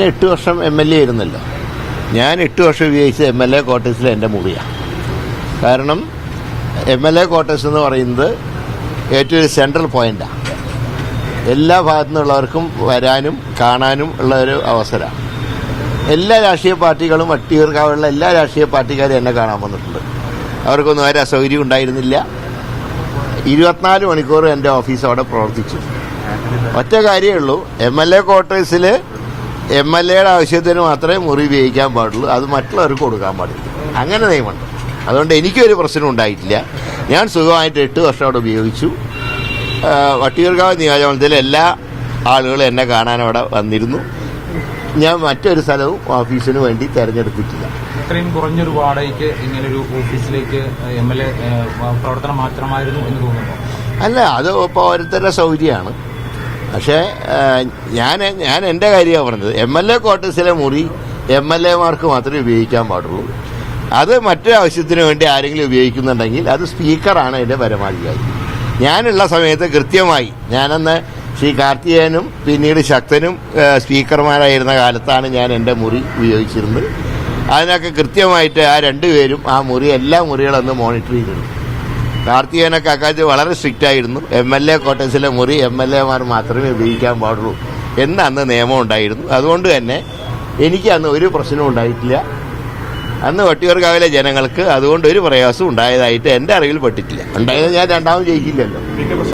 8 വർഷം MLA ആയിരുന്നല്ലോ. ഞാൻ 8 വർഷം ഉപയോഗിച്ച MLA ക്വാർട്ടേഴ്സിൽ എൻ്റെ മുറിയാണ്. കാരണം MLA ക്വാർട്ടേഴ്സ് എന്ന് പറയുന്നത് ഏറ്റവും ഒരു സെൻട്രൽ പോയിന്റാണ്. എല്ലാ ഭാഗത്തു നിന്നുള്ളവർക്കും വരാനും കാണാനും ഉള്ള ഒരു അവസരമാണ്. എല്ലാ രാഷ്ട്രീയ പാർട്ടികളും വട്ടിയൂർക്കാവുള്ള എല്ലാ രാഷ്ട്രീയ പാർട്ടിക്കാരും എന്നെ കാണാൻ വന്നിട്ടുണ്ട്. അവർക്കൊന്നും ഒരു അസൗകര്യം ഉണ്ടായിരുന്നില്ല. 24 മണിക്കൂർ എൻ്റെ ഓഫീസ് അവിടെ പ്രവർത്തിച്ചു. ഒറ്റ കാര്യമേ ഉള്ളൂ, MLA ക്വാർട്ടേഴ്സിൽ MLAയുടെ ആവശ്യത്തിന് മാത്രമേ മുറി ഉപയോഗിക്കാൻ പാടുള്ളൂ, അത് മറ്റുള്ളവർക്ക് കൊടുക്കാൻ പാടില്ല. അങ്ങനെ നിയമമുണ്ട്. അതുകൊണ്ട് എനിക്കൊരു പ്രശ്നം ഉണ്ടായിട്ടില്ല. ഞാൻ സുഖമായിട്ട് 8 വർഷം അവിടെ ഉപയോഗിച്ചു. വട്ടിയൂർക്കാവ് നിയോജകമണ്ഡലത്തിലെ എല്ലാ ആളുകളും എന്നെ കാണാൻ അവിടെ വന്നിരുന്നു. ഞാൻ മറ്റൊരു സ്ഥലവും ഓഫീസിന് വേണ്ടി തിരഞ്ഞെടുത്തിട്ടില്ല. ഇത്രയും കുറഞ്ഞൊരു വാടകയ്ക്ക് ഇങ്ങനൊരു ഓഫീസിലേക്ക് MLA പ്രവർത്തനം മാത്രമായിരുന്നു എന്ന് തോന്നുന്നു. അല്ല, അത് ഇപ്പോൾ ഓരോരുത്തരുടെ സൗകര്യമാണ്. പക്ഷേ ഞാൻ എൻ്റെ കാര്യമാണ് പറഞ്ഞത്. MLA ക്വാർട്ടേഴ്സിലെ മുറി MLAമാർക്ക് മാത്രമേ ഉപയോഗിക്കാൻ പാടുള്ളൂ. അത് മറ്റൊരു ആവശ്യത്തിന് വേണ്ടി ആരെങ്കിലും ഉപയോഗിക്കുന്നുണ്ടെങ്കിൽ അത് സ്പീക്കറാണ് എൻ്റെ പരമാധികാരി. ഞാനുള്ള സമയത്ത് കൃത്യമായി, ഞാനന്ന് ശ്രീ കാർത്തികേയനും പിന്നീട് ശക്തനും സ്പീക്കർമാരായിരുന്ന കാലത്താണ് ഞാൻ എൻ്റെ മുറി ഉപയോഗിച്ചിരുന്നത്. അതിനൊക്കെ കൃത്യമായിട്ട് ആ രണ്ടുപേരും ആ മുറി, എല്ലാ മുറികളൊന്ന് മോണിറ്റർ ചെയ്തിരുന്നു. കാർത്തികേയനൊക്കെ അക്കാര്യത്തിൽ വളരെ സ്ട്രിക്റ്റ് ആയിരുന്നു. MLA ക്വാർട്ടേഴ്സിലെ മുറി MLAമാർ മാത്രമേ ഉപയോഗിക്കാൻ പാടുള്ളൂ എന്ന് അന്ന് നിയമം ഉണ്ടായിരുന്നു. അതുകൊണ്ട് തന്നെ എനിക്ക് അന്ന് ഒരു പ്രശ്നവും ഉണ്ടായിട്ടില്ല. അന്ന് വട്ടിയൂർക്കാവിലെ ജനങ്ങൾക്ക് അതുകൊണ്ട് ഒരു പ്രയാസം ഉണ്ടായതായിട്ട് എൻ്റെ അറിവിൽ പെട്ടിട്ടില്ല. ഉണ്ടായത് ഞാൻ രണ്ടാമത് ജയിക്കില്ലല്ലോ.